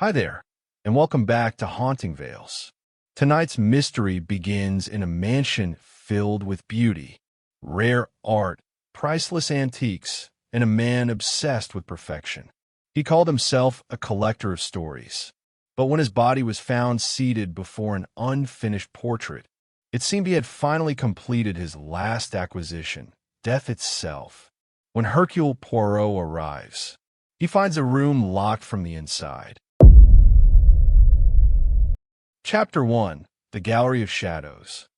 Hi there, and welcome back to Haunting Vales. Tonight's mystery begins in a mansion filled with beauty, rare art, priceless antiques, and a man obsessed with perfection. He called himself a collector of stories, but when his body was found seated before an unfinished portrait, it seemed he had finally completed his last acquisition, death itself. When Hercule Poirot arrives, he finds a room locked from the inside. Chapter 1: The Gallery of Shadows.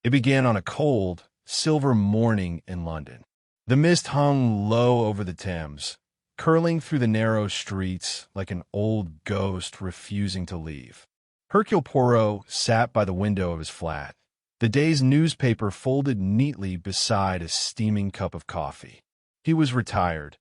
It began on a cold, silver morning in London. The mist hung low over the Thames, curling through the narrow streets like an old ghost refusing to leave. Hercule Poirot sat by the window of his flat, the day's newspaper folded neatly beside a steaming cup of coffee. He was retired.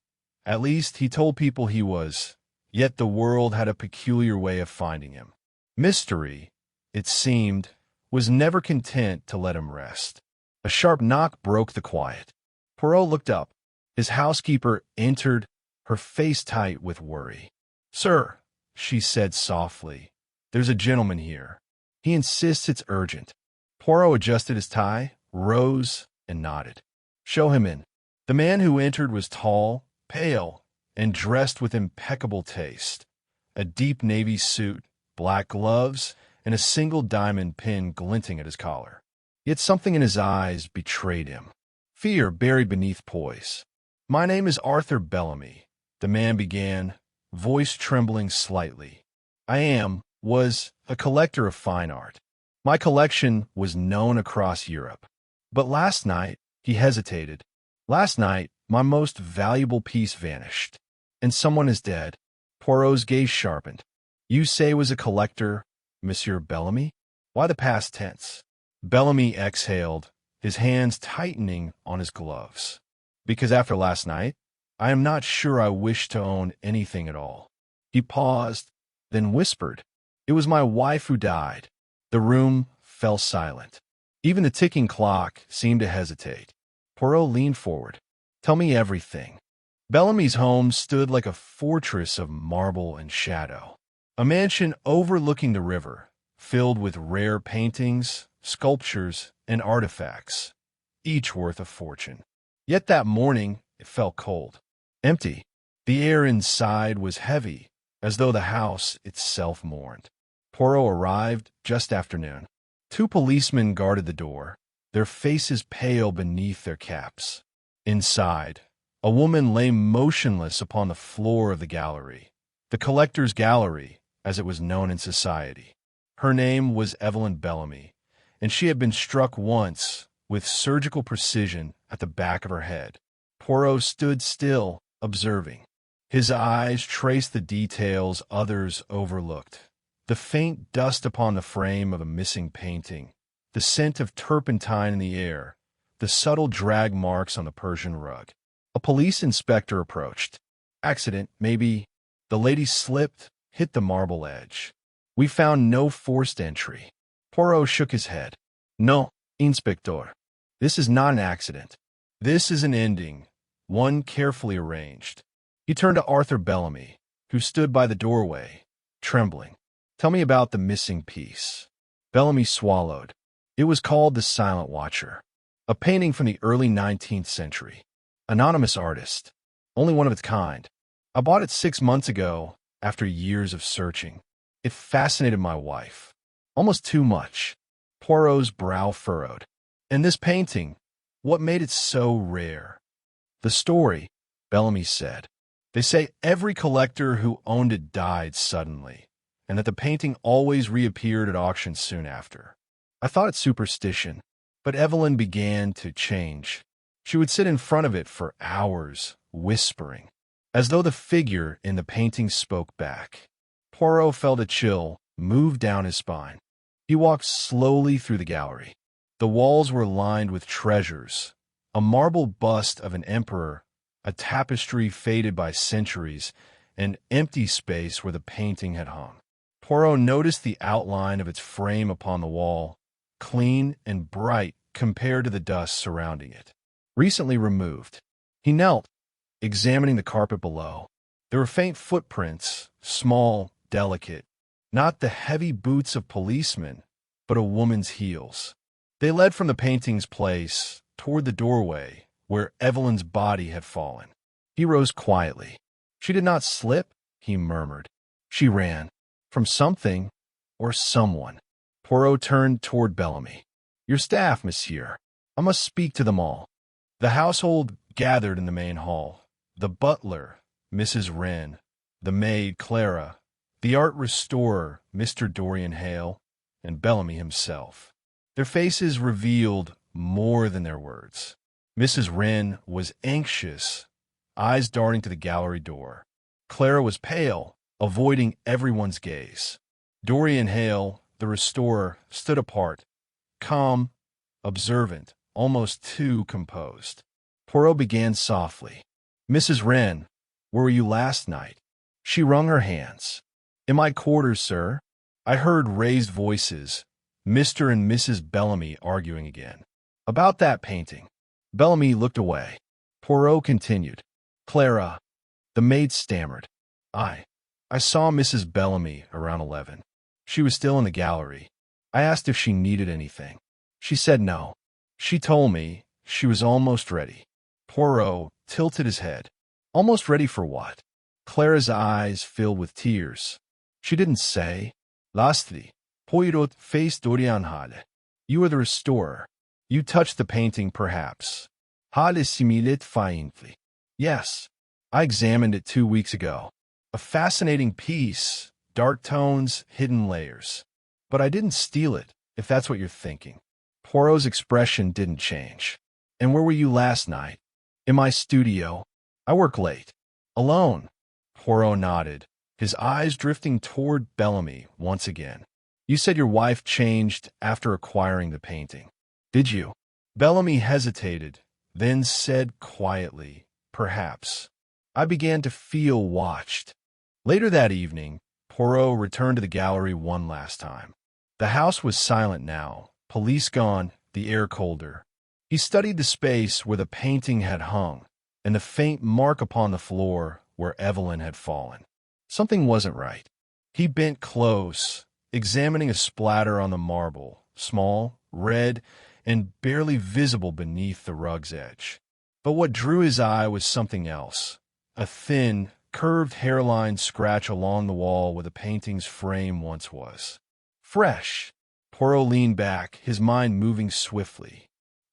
At least he told people he was, yet the world had a peculiar way of finding him. Mystery, it seemed, was never content to let him rest. A sharp knock broke the quiet. Poirot looked up. His housekeeper entered, her face tight with worry. "Sir," she said softly, "there's a gentleman here. He insists it's urgent." Poirot adjusted his tie, rose, and nodded. "Show him in." The man who entered was tall, pale, and dressed with impeccable taste. A deep navy suit, black gloves, and a single diamond pin glinting at his collar. Yet something in his eyes betrayed him. Fear buried beneath poise. "My name is Arthur Bellamy," the man began, voice trembling slightly. Was a collector of fine art. My collection was known across Europe. But last night," he hesitated, "last night, my most valuable piece vanished. And someone is dead." Poirot's gaze sharpened. "You say was a collector, Monsieur Bellamy? Why the past tense?" Bellamy exhaled, his hands tightening on his gloves. "Because after last night, I am not sure I wish to own anything at all." He paused, then whispered, "It was my wife who died." The room fell silent. Even the ticking clock seemed to hesitate. Poirot leaned forward. "Tell me everything." Bellamy's home stood like a fortress of marble and shadow. A mansion overlooking the river, filled with rare paintings, sculptures, and artifacts, each worth a fortune. Yet that morning it felt cold, empty. The air inside was heavy, as though the house itself mourned. Poirot arrived just after noon. Two policemen guarded the door, their faces pale beneath their caps. Inside, a woman lay motionless upon the floor of the gallery, the collector's gallery, as it was known in society. Her name was Evelyn Bellamy, and she had been struck once with surgical precision at the back of her head. Poirot stood still, observing. His eyes traced the details others overlooked. The faint dust upon the frame of a missing painting, the scent of turpentine in the air, the subtle drag marks on the Persian rug. A police inspector approached. "Accident, maybe." The lady slipped, hit the marble edge. "We found no forced entry." Poirot shook his head. "No, Inspector. This is not an accident. This is an ending, one carefully arranged." He turned to Arthur Bellamy, who stood by the doorway, trembling. "Tell me about the missing piece." Bellamy swallowed. "It was called The Silent Watcher, a painting from the early 19th century. Anonymous artist, only one of its kind. I bought it 6 months ago after years of searching. It fascinated my wife. Almost too much." Poirot's brow furrowed. "And this painting, what made it so rare?" "The story," Bellamy said. "They say every collector who owned it died suddenly, and that the painting always reappeared at auction soon after. I thought it superstition, but Evelyn began to change. She would sit in front of it for hours, whispering, as though the figure in the painting spoke back." Poirot felt a chill move down his spine. He walked slowly through the gallery. The walls were lined with treasures, a marble bust of an emperor, a tapestry faded by centuries, an empty space where the painting had hung. Poirot noticed the outline of its frame upon the wall, clean and bright compared to the dust surrounding it. Recently removed. He knelt, examining the carpet below. There were faint footprints, small, delicate, not the heavy boots of policemen, but a woman's heels. They led from the painting's place toward the doorway where Evelyn's body had fallen. He rose quietly. She did not slip, he murmured. She ran from something or someone. Poirot turned toward Bellamy. Your staff, monsieur. I must speak to them all. The household gathered in the main hall. The butler, Mrs. Wren, the maid, Clara, the art restorer, Mr. Dorian Hale, and Bellamy himself. Their faces revealed more than their words. Mrs. Wren was anxious, eyes darting to the gallery door. Clara was pale, avoiding everyone's gaze. Dorian Hale, the restorer, stood apart, calm, observant, almost too composed. Poirot began softly. Mrs. Wren, where were you last night? She wrung her hands. In my quarters, sir. I heard raised voices, Mr. and Mrs. Bellamy arguing again. About that painting. Bellamy looked away. Poirot continued. Clara, the maid stammered. I saw Mrs. Bellamy around 11. She was still in the gallery. I asked if she needed anything. She said no. She told me she was almost ready. Poirot tilted his head. Almost ready for what? Clara's eyes filled with tears. She didn't say. Lastly, Poirot faced Dorian Hale. You are the restorer. You touched the painting, perhaps. Hale similait faintly. Yes. I examined it 2 weeks ago. A fascinating piece, dark tones, hidden layers. But I didn't steal it, if that's what you're thinking. Poirot's expression didn't change. And where were you last night? In my studio. I work late. Alone. Poirot nodded, his eyes drifting toward Bellamy once again. You said your wife changed after acquiring the painting. Did you? Bellamy hesitated, then said quietly, perhaps. I began to feel watched. Later that evening, Poirot returned to the gallery one last time. The house was silent now, police gone, the air colder. He studied the space where the painting had hung, and the faint mark upon the floor where Evelyn had fallen. Something wasn't right. He bent close, examining a splatter on the marble, small, red, and barely visible beneath the rug's edge. But what drew his eye was something else. A thin, curved hairline scratch along the wall where the painting's frame once was. Fresh. Poirot leaned back, his mind moving swiftly.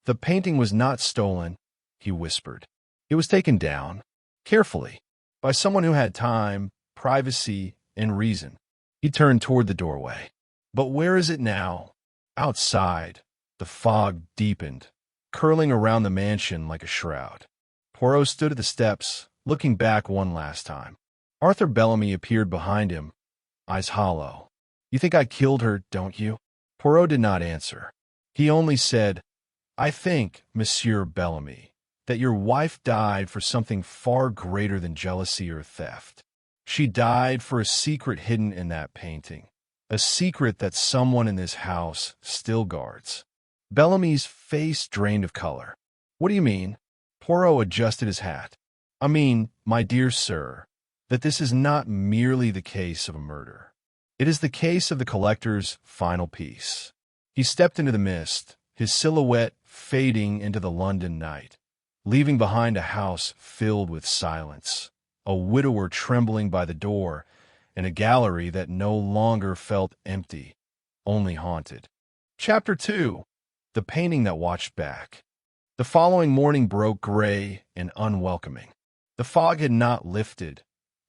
The painting was not stolen, he whispered. It was taken down, carefully, by someone who had time, privacy, and reason. He turned toward the doorway. But where is it now? Outside. The fog deepened, curling around the mansion like a shroud. Poirot stood at the steps, looking back one last time. Arthur Bellamy appeared behind him, eyes hollow. You think I killed her, don't you? Poirot did not answer. He only said, I think, Monsieur Bellamy, that your wife died for something far greater than jealousy or theft. She died for a secret hidden in that painting, a secret that someone in this house still guards. Bellamy's face drained of color. What do you mean? Poirot adjusted his hat. I mean, my dear sir, that this is not merely the case of a murder. It is the case of the collector's final piece. He stepped into the mist, his silhouette fading into the London night, leaving behind a house filled with silence, a widower trembling by the door, and a gallery that no longer felt empty, only haunted. Chapter 2. The painting that watched back. The following morning broke gray and unwelcoming. The fog had not lifted.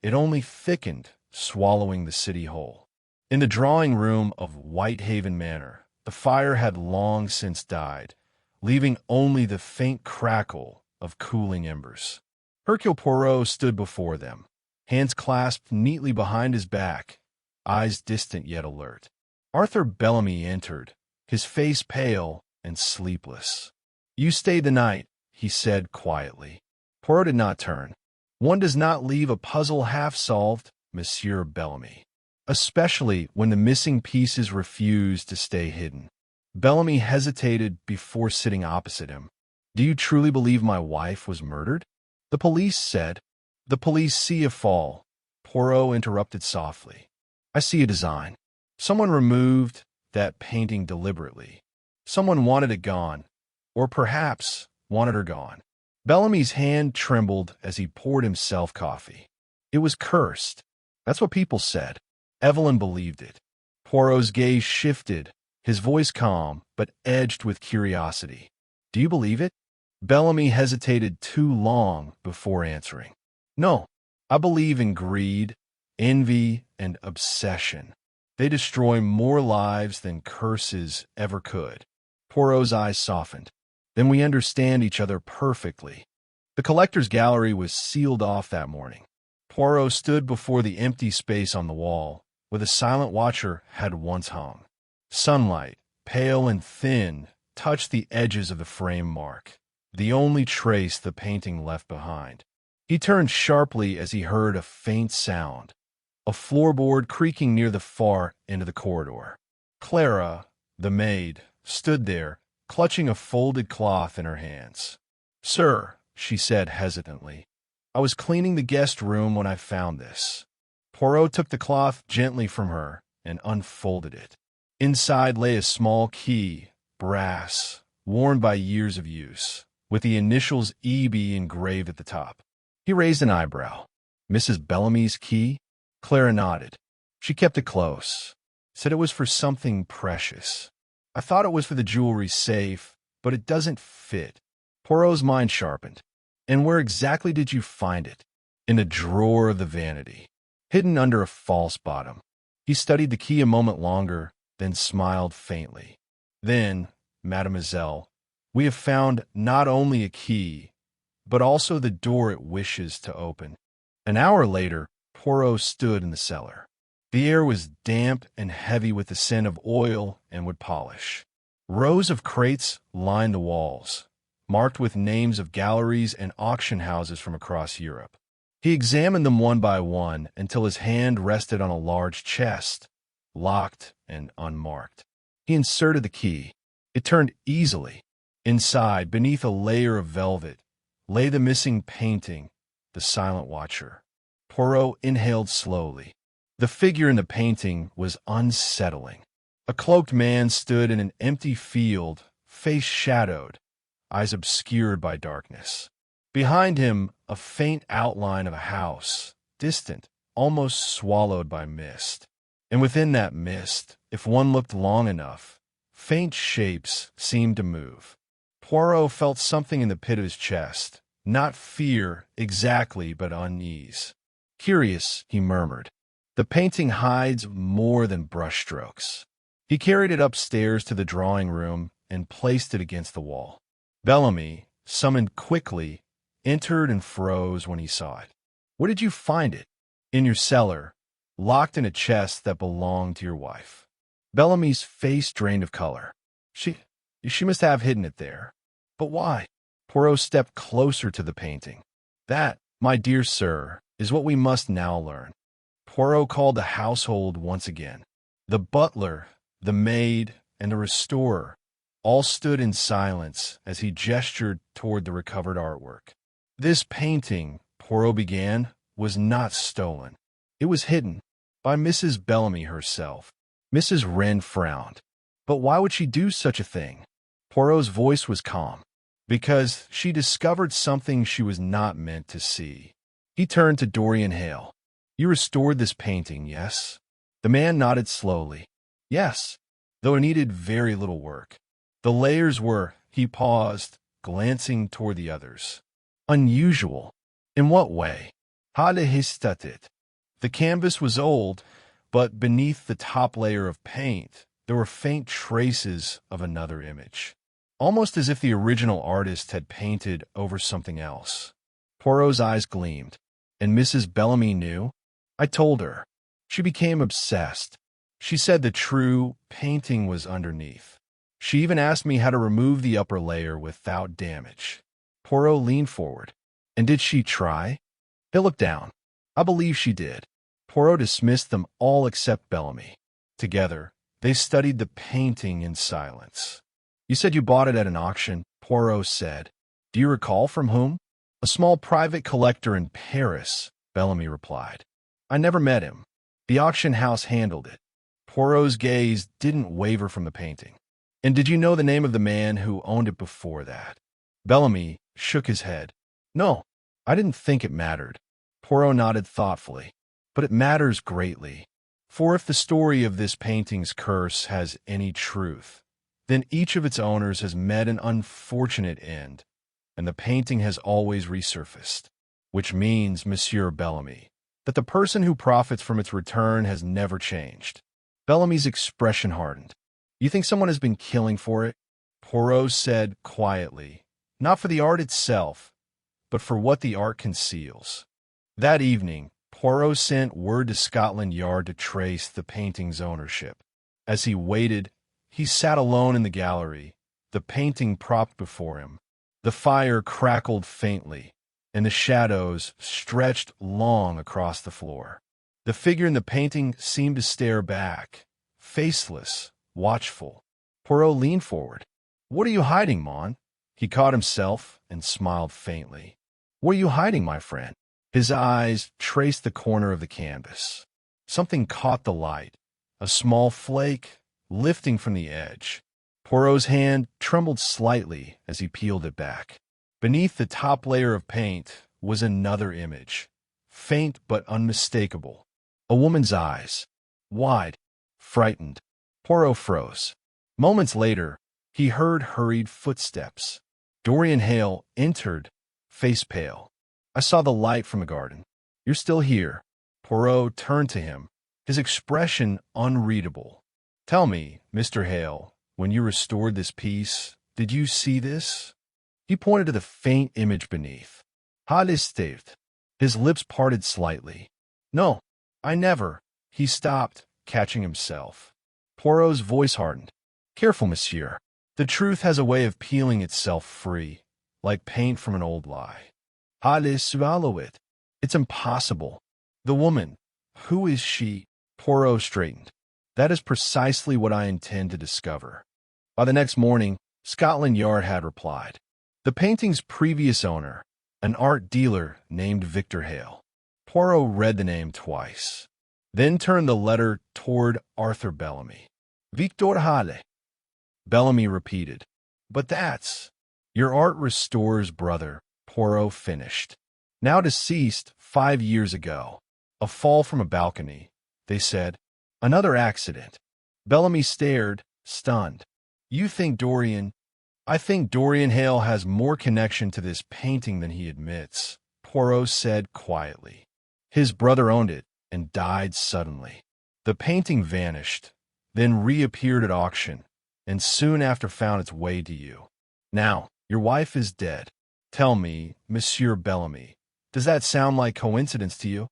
It only thickened, swallowing the city whole. In the drawing room of Whitehaven Manor, the fire had long since died, leaving only the faint crackle of cooling embers. Hercule Poirot stood before them, hands clasped neatly behind his back, eyes distant yet alert. Arthur Bellamy entered, his face pale and sleepless. You stayed the night, he said quietly. Poirot did not turn. One does not leave a puzzle half solved, Monsieur Bellamy, especially when the missing pieces refuse to stay hidden. Bellamy hesitated before sitting opposite him. Do you truly believe my wife was murdered? The police said. The police see a fall. Poirot interrupted softly. I see a design. Someone removed that painting deliberately. Someone wanted it gone, or perhaps wanted her gone. Bellamy's hand trembled as he poured himself coffee. It was cursed. That's what people said. Evelyn believed it. Poirot's gaze shifted, his voice calm, but edged with curiosity. Do you believe it? Bellamy hesitated too long before answering. No, I believe in greed, envy, and obsession. They destroy more lives than curses ever could. Poirot's eyes softened. Then we understand each other perfectly. The collector's gallery was sealed off that morning. Poirot stood before the empty space on the wall, where the silent watcher had once hung. Sunlight, pale and thin, touched the edges of the frame mark, the only trace the painting left behind. He turned sharply as he heard a faint sound, a floorboard creaking near the far end of the corridor. Clara, the maid, stood there, clutching a folded cloth in her hands. "Sir," she said hesitantly, "I was cleaning the guest room when I found this." Poirot took the cloth gently from her and unfolded it. Inside lay a small key, brass, worn by years of use, with the initials E.B. engraved at the top. He raised an eyebrow. "Mrs. Bellamy's key?" Clara nodded. She kept it close, said it was for something precious. "I thought it was for the jewelry safe, but it doesn't fit." Poirot's mind sharpened. "And where exactly did you find it?" "In a drawer of the vanity, hidden under a false bottom." He studied the key a moment longer, then smiled faintly. "Then, mademoiselle, we have found not only a key, but also the door it wishes to open." An hour later, Poirot stood in the cellar. The air was damp and heavy with the scent of oil and wood polish. Rows of crates lined the walls, marked with names of galleries and auction houses from across Europe. He examined them one by one until his hand rested on a large chest, locked and unmarked. He inserted the key. It turned easily. Inside, beneath a layer of velvet, lay the missing painting, the silent watcher. Poirot inhaled slowly. The figure in the painting was unsettling. A cloaked man stood in an empty field, face shadowed, eyes obscured by darkness. Behind him, a faint outline of a house, distant, almost swallowed by mist. And within that mist, if one looked long enough, faint shapes seemed to move. Poirot felt something in the pit of his chest, not fear exactly, but unease. "Curious," he murmured. "The painting hides more than brushstrokes." He carried it upstairs to the drawing room and placed it against the wall. Bellamy, summoned quickly, entered and froze when he saw it. "Where did you find it?" "In your cellar, locked in a chest that belonged to your wife." Bellamy's face drained of color. She must have hidden it there. But why?" Poirot stepped closer to the painting. "That, my dear sir, is what we must now learn." Poirot called the household once again. The butler, the maid, and the restorer all stood in silence as he gestured toward the recovered artwork. "This painting," Poirot began, "was not stolen. It was hidden by Mrs. Bellamy herself." Mrs. Wren frowned. "But why would she do such a thing?" Poirot's voice was calm. "Because she discovered something she was not meant to see." He turned to Dorian Hale. "You restored this painting, yes?" The man nodded slowly. "Yes, though it needed very little work. The layers were," he paused, glancing toward the others, "unusual." "In what way?" "Hade histatit." The canvas was old, but beneath the top layer of paint, there were faint traces of another image, almost as if the original artist had painted over something else. Poirot's eyes gleamed. "And Mrs. Bellamy knew?" "I told her. She became obsessed. She said the true painting was underneath. She even asked me how to remove the upper layer without damage." Poirot leaned forward. "And did she try?" He looked down. "I believe she did." Poirot dismissed them all except Bellamy. Together, they studied the painting in silence. "You said you bought it at an auction," Poirot said. "Do you recall from whom?" "A small private collector in Paris," Bellamy replied. "I never met him. The auction house handled it. Poirot's gaze didn't waver from the painting. And did you know the name of the man who owned it before that? Bellamy shook his head. No, I didn't think it mattered. Poirot nodded thoughtfully. But it matters greatly. For if the story of this painting's curse has any truth, then each of its owners has met an unfortunate end, and the painting has always resurfaced. Which means, Monsieur Bellamy, that the person who profits from its return has never changed. Bellamy's expression hardened. You think someone has been killing for it? Poirot said quietly, not for the art itself, but for what the art conceals. That evening, Poirot sent word to Scotland Yard to trace the painting's ownership. As he waited, he sat alone in the gallery, the painting propped before him. The fire crackled faintly, and the shadows stretched long across the floor. The figure in the painting seemed to stare back, faceless, watchful. Poirot leaned forward. What are you hiding, Mon? He caught himself and smiled faintly. What are you hiding, my friend? His eyes traced the corner of the canvas. Something caught the light, a small flake lifting from the edge. Poirot's hand trembled slightly as he peeled it back. Beneath the top layer of paint was another image, faint but unmistakable. A woman's eyes, wide, frightened. Poirot froze. Moments later, he heard hurried footsteps. Dorian Hale entered, face pale. I saw the light from the garden. You're still here. Poirot turned to him, his expression unreadable. Tell me, Mr. Hale, when you restored this piece, did you see this? He pointed to the faint image beneath. Staved. His lips parted slightly. No, I never. He stopped, catching himself. Poirot's voice hardened. Careful, monsieur. The truth has a way of peeling itself free, like paint from an old lie. Swallow it. It's impossible. The woman, who is she? Poirot straightened. That is precisely what I intend to discover. By the next morning, Scotland Yard had replied. The painting's previous owner, an art dealer named Victor Hale. Poirot read the name twice, then turned the letter toward Arthur Bellamy. Victor Hale. Bellamy repeated. But that's... Your art restore's brother, Poirot finished. Now deceased 5 years ago. A fall from a balcony, they said. Another accident. Bellamy stared, stunned. You think Dorian... I think Dorian Hale has more connection to this painting than he admits, Poirot said quietly. His brother owned it and died suddenly. The painting vanished, then reappeared at auction, and soon after found its way to you. Now, your wife is dead. Tell me, Monsieur Bellamy, does that sound like coincidence to you?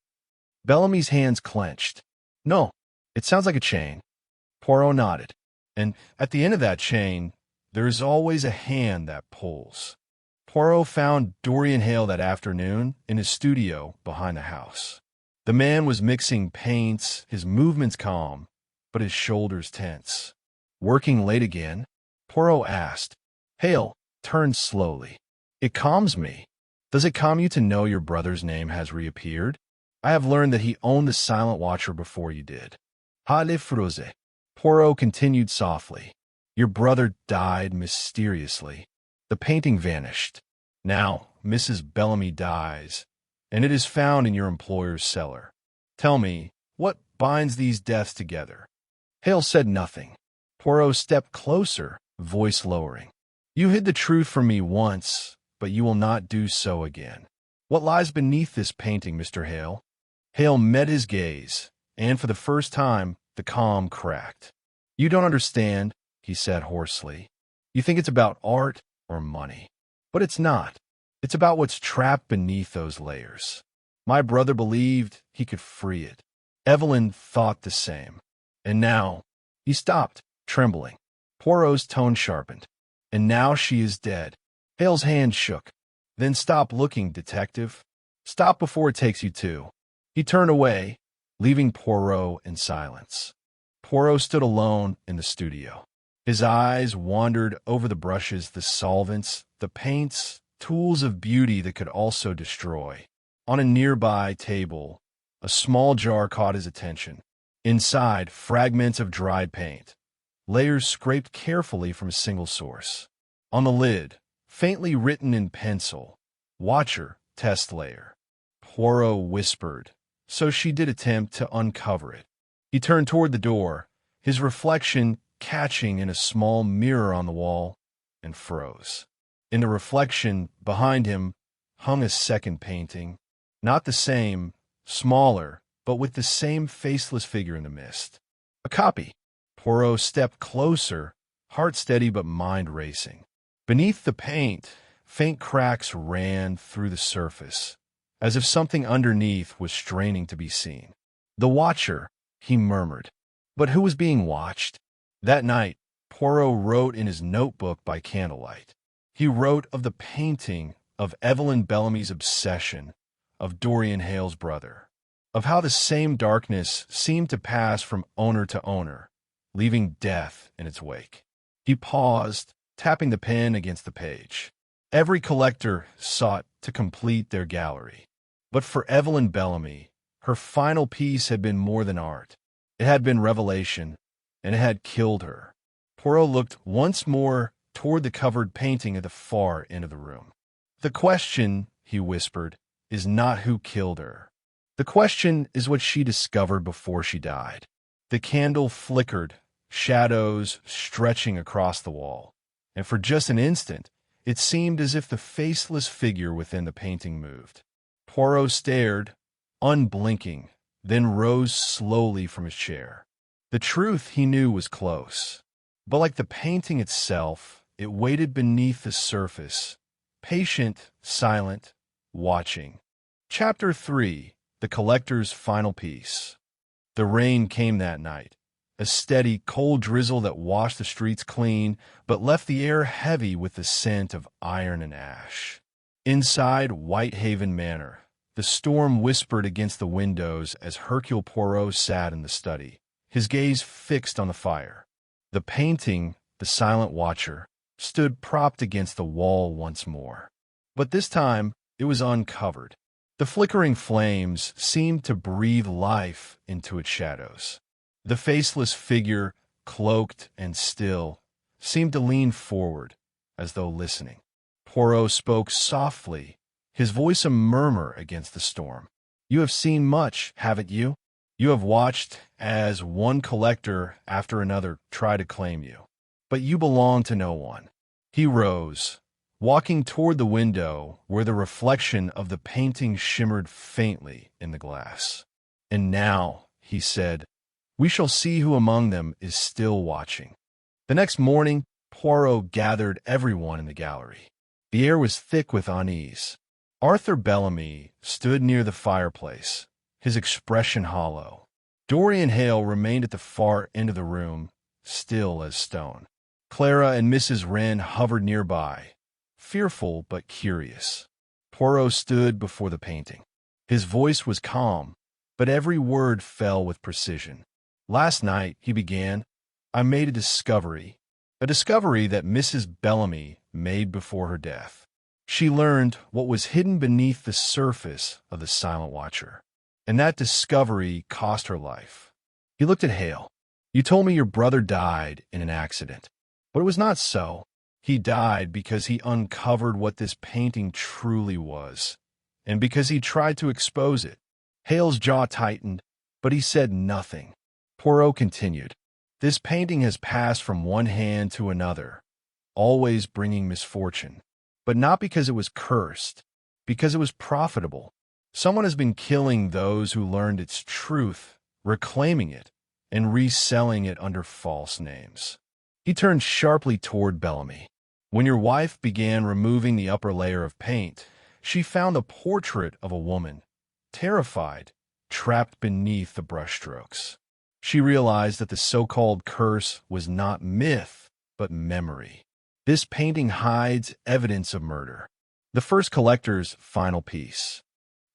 Bellamy's hands clenched. No, it sounds like a chain. Poirot nodded. And at the end of that chain, there is always a hand that pulls. Poirot found Dorian Hale that afternoon in his studio behind the house. The man was mixing paints, his movements calm, but his shoulders tense. Working late again? Poirot asked. Hale turned slowly. It calms me. Does it calm you to know your brother's name has reappeared? I have learned that he owned the Silent Watcher before you did. Hale froze. Poirot continued softly. Your brother died mysteriously. The painting vanished. Now, Mrs. Bellamy dies, and it is found in your employer's cellar. Tell me, what binds these deaths together? Hale said nothing. Poirot stepped closer, voice lowering. You hid the truth from me once, but you will not do so again. What lies beneath this painting, Mr. Hale? Hale met his gaze, and for the first time, the calm cracked. You don't understand, he said hoarsely. You think it's about art or money. But it's not. It's about what's trapped beneath those layers. My brother believed he could free it. Evelyn thought the same. And now, he stopped, trembling. Poirot's tone sharpened. And now she is dead. Hale's hand shook. Then stop looking, detective. Stop before it takes you to. He turned away, leaving Poirot in silence. Poirot stood alone in the studio. His eyes wandered over the brushes, the solvents, the paints, tools of beauty that could also destroy. On a nearby table, a small jar caught his attention. Inside, fragments of dried paint, layers scraped carefully from a single source. On the lid, faintly written in pencil, "Watcher, test layer." Poirot whispered, so she did attempt to uncover it. He turned toward the door, his reflection catching in a small mirror on the wall, and froze. In the reflection, behind him, hung a second painting. Not the same, smaller, but with the same faceless figure in the mist. A copy. Poirot stepped closer, heart steady but mind racing. Beneath the paint, faint cracks ran through the surface, as if something underneath was straining to be seen. "The Watcher," he murmured. But who was being watched? That night, Poirot wrote in his notebook by candlelight. He wrote of the painting, of Evelyn Bellamy's obsession, of Dorian Hale's brother, of how the same darkness seemed to pass from owner to owner, leaving death in its wake. He paused, tapping the pen against the page. Every collector sought to complete their gallery. But for Evelyn Bellamy, her final piece had been more than art. It had been revelation, and it had killed her. Poirot looked once more toward the covered painting at the far end of the room. "The question," he whispered, "is not who killed her. The question is what she discovered before she died." The candle flickered, shadows stretching across the wall, and for just an instant, it seemed as if the faceless figure within the painting moved. Poirot stared, unblinking, then rose slowly from his chair. The truth, he knew, was close. But like the painting itself, it waited beneath the surface, patient, silent, watching. Chapter 3. The Collector's Final Piece. The rain came that night, a steady, cold drizzle that washed the streets clean, but left the air heavy with the scent of iron and ash. Inside Whitehaven Manor, the storm whispered against the windows as Hercule Poirot sat in the study, his gaze fixed on the fire. The painting, the silent watcher, stood propped against the wall once more. But this time, it was uncovered. The flickering flames seemed to breathe life into its shadows. The faceless figure, cloaked and still, seemed to lean forward, as though listening. Poirot spoke softly, his voice a murmur against the storm. "You have seen much, haven't you? You have watched as one collector after another try to claim you. But you belong to no one." He rose, walking toward the window where the reflection of the painting shimmered faintly in the glass. "And now," he said, "we shall see who among them is still watching." The next morning, Poirot gathered everyone in the gallery. The air was thick with unease. Arthur Bellamy stood near the fireplace, his expression hollow. Dorian Hale remained at the far end of the room, still as stone. Clara and Mrs. Wren hovered nearby, fearful but curious. Poirot stood before the painting. His voice was calm, but every word fell with precision. "Last night," he began, "I made a discovery that Mrs. Bellamy made before her death. She learned what was hidden beneath the surface of the silent watcher, and that discovery cost her life." He looked at Hale. "You told me your brother died in an accident, but it was not so. He died because he uncovered what this painting truly was, and because he tried to expose it." Hale's jaw tightened, but he said nothing. Poirot continued, "This painting has passed from one hand to another, always bringing misfortune, but not because it was cursed, because it was profitable. Someone has been killing those who learned its truth, reclaiming it, and reselling it under false names." He turned sharply toward Bellamy. "When your wife began removing the upper layer of paint, she found a portrait of a woman, terrified, trapped beneath the brushstrokes. She realized that the so-called curse was not myth, but memory. This painting hides evidence of murder." The first collector's final piece.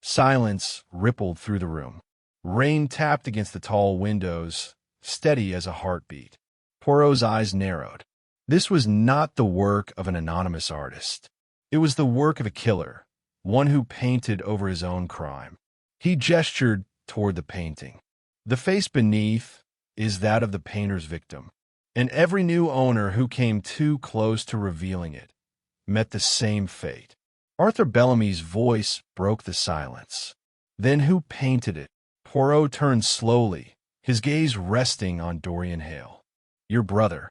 Silence rippled through the room. Rain tapped against the tall windows, steady as a heartbeat. Poirot's eyes narrowed. This was not the work of an anonymous artist. It was the work of a killer, one who painted over his own crime. He gestured toward the painting. The face beneath is that of the painter's victim, and every new owner who came too close to revealing it met the same fate. Arthur Bellamy's voice broke the silence. Then who painted it? Poirot turned slowly, his gaze resting on Dorian Hale. Your brother.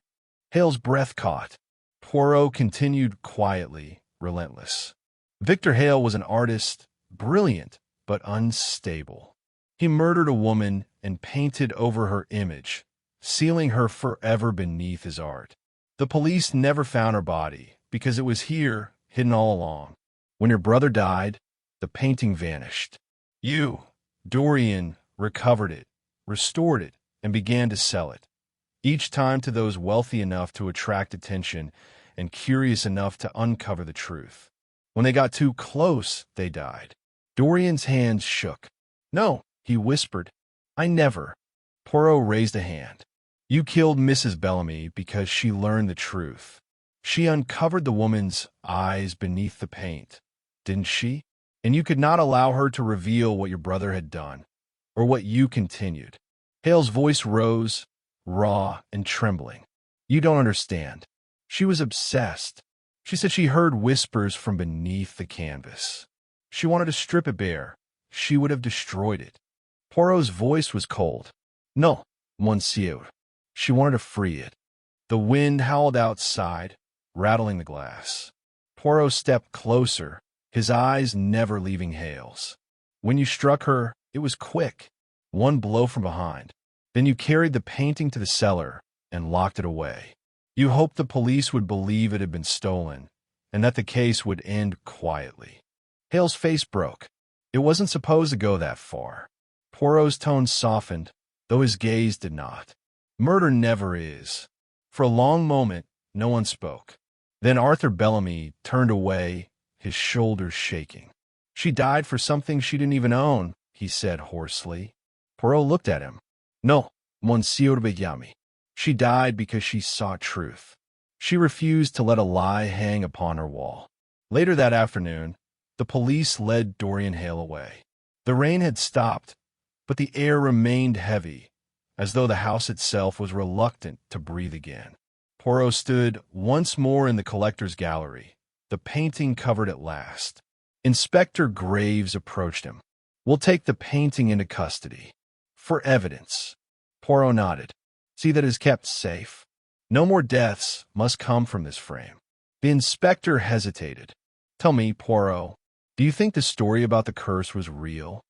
Hale's breath caught. Poirot continued quietly, relentless. Victor Hale was an artist, brilliant but unstable. He murdered a woman and painted over her image, sealing her forever beneath his art. The police never found her body because it was here, hidden all along. When your brother died, the painting vanished. You, Dorian, recovered it, restored it, and began to sell it, each time to those wealthy enough to attract attention and curious enough to uncover the truth. When they got too close, they died. Dorian's hands shook. No, he whispered. I never. Poirot raised a hand. You killed Mrs. Bellamy because she learned the truth. She uncovered the woman's eyes beneath the paint, didn't she? And you could not allow her to reveal what your brother had done, or what you continued. Hale's voice rose, raw and trembling. You don't understand. She was obsessed. She said she heard whispers from beneath the canvas. She wanted to strip it bare. She would have destroyed it. Poirot's voice was cold. No, monsieur. She wanted to free it. The wind howled outside, rattling the glass. Poirot stepped closer, his eyes never leaving Hale's. When you struck her, it was quick. One blow from behind. Then you carried the painting to the cellar and locked it away. You hoped the police would believe it had been stolen, and that the case would end quietly. Hale's face broke. It wasn't supposed to go that far. Poirot's tone softened, though his gaze did not. Murder never is. For a long moment, no one spoke. Then Arthur Bellamy turned away, his shoulders shaking. She died for something she didn't even own, he said hoarsely. Poirot looked at him. No, Monsieur Bellamy. She died because she saw truth. She refused to let a lie hang upon her wall. Later that afternoon, the police led Dorian Hale away. The rain had stopped, but the air remained heavy, as though the house itself was reluctant to breathe again. Poirot stood once more in the collector's gallery, the painting covered at last. Inspector Graves approached him. We'll take the painting into custody. For evidence. Poirot nodded. See that it is kept safe. No more deaths must come from this frame. The inspector hesitated. Tell me, Poirot, do you think the story about the curse was real?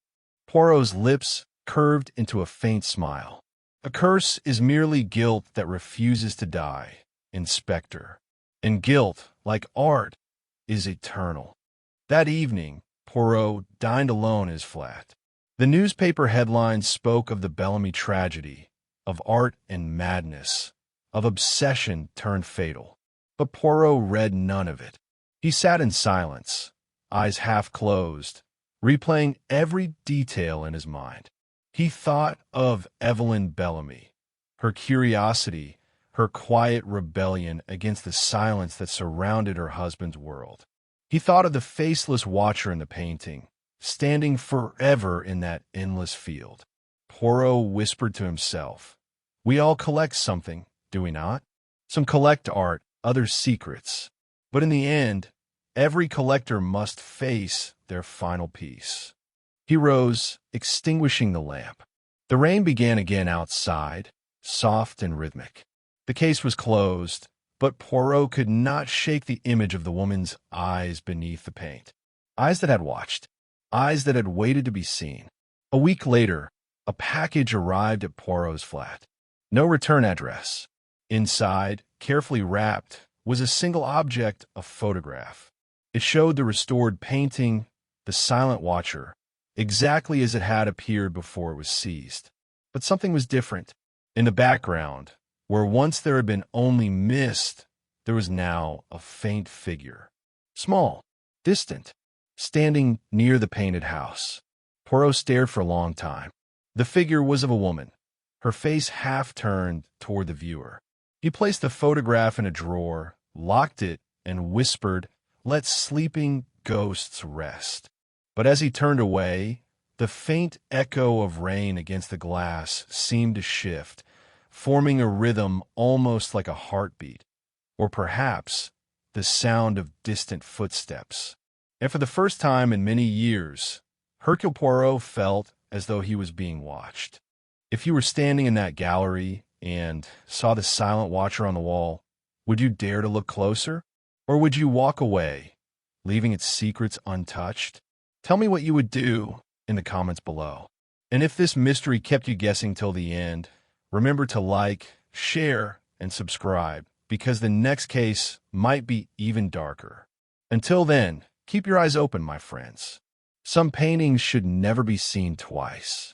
Poirot's lips curved into a faint smile. A curse is merely guilt that refuses to die, Inspector. And guilt, like art, is eternal. That evening, Poirot dined alone in his flat. The newspaper headlines spoke of the Bellamy tragedy, of art and madness, of obsession turned fatal. But Poirot read none of it. He sat in silence, eyes half closed, replaying every detail in his mind. He thought of Evelyn Bellamy, her curiosity, her quiet rebellion against the silence that surrounded her husband's world. He thought of the faceless watcher in the painting, standing forever in that endless field. Poirot whispered to himself, we all collect something, do we not? Some collect art, others secrets. But in the end, every collector must face their final piece. He rose, extinguishing the lamp. The rain began again outside, soft and rhythmic. The case was closed, but Poirot could not shake the image of the woman's eyes beneath the paint. Eyes that had watched. Eyes that had waited to be seen. A week later, a package arrived at Poirot's flat. No return address. Inside, carefully wrapped, was a single object, a photograph. It showed the restored painting, the silent watcher, exactly as it had appeared before it was seized. But something was different. In the background, where once there had been only mist, there was now a faint figure. Small, distant, standing near the painted house. Poirot stared for a long time. The figure was of a woman, her face half turned toward the viewer. He placed the photograph in a drawer, locked it, and whispered, "Let sleeping ghosts rest." But as he turned away, The faint echo of rain against the glass seemed to shift, forming a rhythm almost like a heartbeat, or perhaps the sound of distant footsteps. And for the first time in many years, Hercule Poirot felt as though he was being watched. If you were standing in that gallery and saw the silent watcher on the wall, would you dare to look closer? Or would you walk away, leaving its secrets untouched? Tell me what you would do in the comments below. And if this mystery kept you guessing till the end, remember to like, share, and subscribe, because the next case might be even darker. Until then, keep your eyes open, my friends. Some paintings should never be seen twice.